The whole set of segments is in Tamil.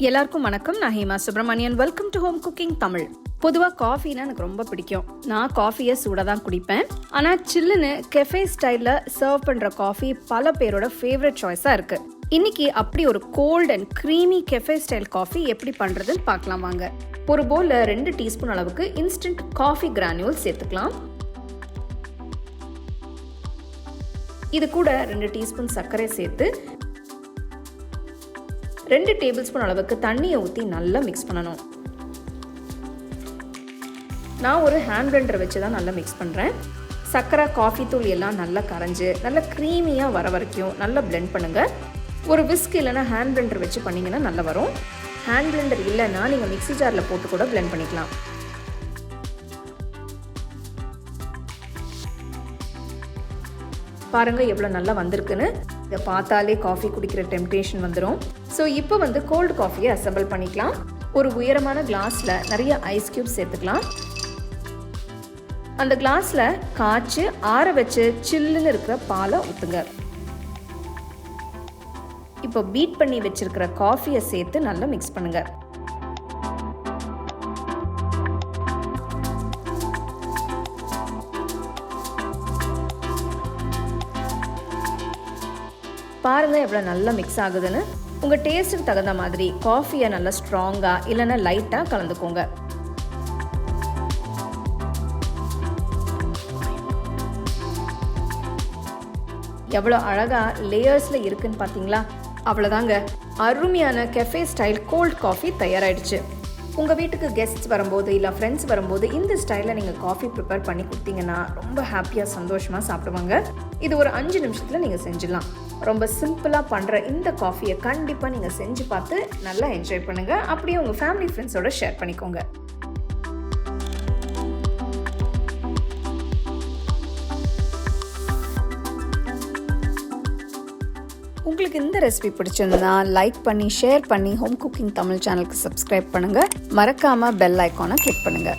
எல்லாருக்கும் வணக்கம். நான் Hema Subramanian. Welcome to home cooking Tamil. பொதுவாக காஃபினா எனக்கு ரொம்ப பிடிக்கும். நான் காஃபியை சூடாக தான் குடிப்பேன். ஆனால் சில்லுன்னு கெஃபே ஸ்டைலில் சர்வ் பண்ணுற காஃபி பல பேரோட ஃபேவரட் சாய்ஸாக இருக்குது. இன்னைக்கு அப்படி ஒரு cold and creamy cafe style coffee எப்படி பண்ணுறதுன்னு பார்க்கலாம் வாங்க. ஒரு பவுலில் 2 டீஸ்பூன் அளவுக்கு இன்ஸ்டன்ட் காஃபி கிரானியூல் சேர்த்துக்கலாம். இது கூட 2 டீஸ்பூன் சர்க்கரை சேர்த்து 2 டேபிள் ஸ்பூன் அளவுக்கு தண்ணியை ஊற்றி நல்லா மிக்ஸ் பண்ணணும். நான் ஒரு ஹேண்ட் பிளெண்டரை வச்சு தான் நல்லா மிக்ஸ் பண்ணுறேன். சர்க்கரை, காஃபி தூள் எல்லாம் நல்லா கரைஞ்சி நல்லா க்ரீமியாக வர வரைக்கும் நல்லா பிளெண்ட் பண்ணுங்கள். ஒரு விஸ்க் இல்லைனா ஹேண்ட் பிளெண்டர் வச்சு பண்ணிங்கன்னா நல்லா வரும். ஹேண்ட் பிளெண்டர் இல்லைன்னா நீங்கள் மிக்ஸி ஜாரில் போட்டு கூட பிளெண்ட் பண்ணிக்கலாம். பாருங்கள் எவ்வளோ நல்லா வந்திருக்குன்னு. இதை பார்த்தாலே காஃபி குடிக்கிற டெம்டேஷன் வந்துடும். ஸோ இப்போ கோல்டு காஃபியை அசம்பிள் பண்ணிக்கலாம். ஒரு உயரமான கிளாஸில் நிறைய ஐஸ் க்யூப்ஸ் சேர்த்துக்கலாம். அந்த கிளாஸில் காய்ச்சி ஆற வச்சு சில்லுன்னு இருக்கிற பாலை ஊற்றுங்க. இப்போ பீட் பண்ணி வச்சிருக்கிற காஃபியை சேர்த்து நல்லா மிக்ஸ் பண்ணுங்க. பாருங்கள் எவ்வளோ நல்லா மிக்ஸ் ஆகுதுன்னு. உங்கள் டேஸ்ட்டுக்கு தகுந்த மாதிரி காஃபியை நல்லா ஸ்ட்ராங்காக இல்லைன்னா லைட்டாக கலந்துக்கோங்க. எவ்வளோ அழகாக லேயர்ஸில் இருக்குன்னு பார்த்தீங்களா? அவ்வளோதாங்க, அருமையான கெஃபே ஸ்டைல் கோல்ட் காஃபி தயாராகிடுச்சு. உங்கள் வீட்டுக்கு கெஸ்ட்ஸ் வரும்போது இல்லை ஃப்ரெண்ட்ஸ் வரும்போது இந்த ஸ்டைலில் நீங்கள் காஃபி ப்ரிப்பேர் பண்ணி கொடுத்தீங்கன்னா ரொம்ப ஹாப்பியாக சந்தோஷமாக சாப்பிடுவாங்க. இது ஒரு 5 நிமிஷத்தில் நீங்கள் செஞ்சிடலாம். ரொம்ப சிம்பிளாக பண்ணுற இந்த காஃபியை கண்டிப்பாக நீங்கள் செஞ்சு பார்த்து நல்லா என்ஜாய் பண்ணுங்கள். அப்படியே உங்கள் ஃபேமிலி ஃப்ரெண்ட்ஸோட ஷேர் பண்ணிக்கோங்க. உங்களுக்கு இந்த ரெசிபி பிடிச்சிருந்தா லைக் பண்ணி ஷேர் பண்ணி ஹோம் குக்கிங் தமிழ் சேனலுக்கு சப்ஸ்கிரைப் பண்ணுங்க. மறக்காம பெல் ஐகானை கிளிக் பண்ணுங்க.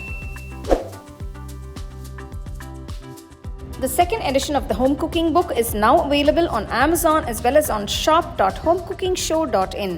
The second edition of the home cooking book is now available on Amazon as well as on shop.homecookingshow.in.